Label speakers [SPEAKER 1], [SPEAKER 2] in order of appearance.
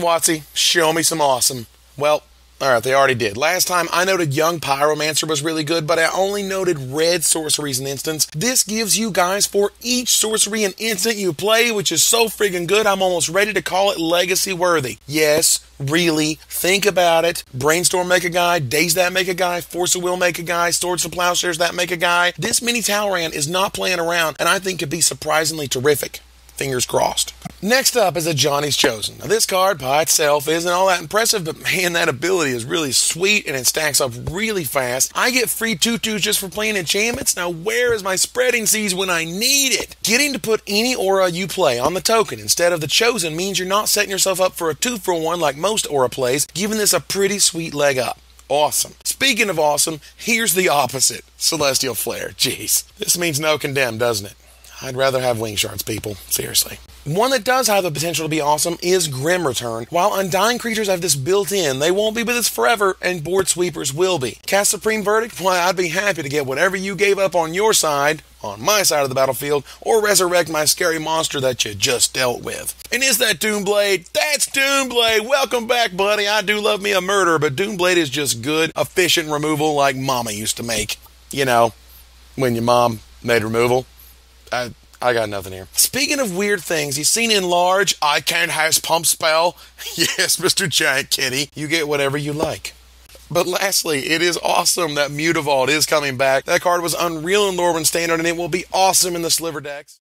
[SPEAKER 1] Watsy. Show me some awesome. Well, alright, they already did. Last time I noted young Pyromancer was really good, but I only noted red sorceries and instants. This gives you guys for each sorcery and instant you play, which is so friggin' good, I'm almost ready to call it legacy worthy. Yes, really, think about it. Brainstorm make a guy, Daze that make a guy, Force of Will make a guy, Swords to Plowshares that make a guy. This mini Talrand is not playing around, and I think could be surprisingly terrific. Fingers crossed. Next up is Ajani's Chosen. Now this card by itself isn't all that impressive, but man, that ability is really sweet and it stacks up really fast. I get free tutus just for playing enchantments. Now where is my Spreading Seas when I need it? Getting to put any aura you play on the token instead of the Chosen means you're not setting yourself up for a 2-for-1 like most aura plays, giving this a pretty sweet leg up. Awesome. Speaking of awesome, here's the opposite. Celestial Flare. Jeez. This means no condemn, doesn't it? I'd rather have wing shards, people. Seriously. One that does have the potential to be awesome is Grim Return. While Undying creatures have this built in, they won't be with us forever, and board sweepers will be. Cast Supreme Verdict? Why, I'd be happy to get whatever you gave up on your side, on my side of the battlefield, or resurrect my scary monster that you just dealt with. And is that Doomblade? That's Doomblade! Welcome back, buddy. I do love me a murder, but Doomblade is just good, efficient removal like Mama used to make. You know, when your mom made removal. I got nothing here. Speaking of weird things, you seen Enlarge? I can't house pump spell. Yes, Mr. Giant Kitty, you get whatever you like. But lastly, it is awesome that Mutavault is coming back. That card was unreal in Lorwyn Standard, and it will be awesome in the Sliver decks.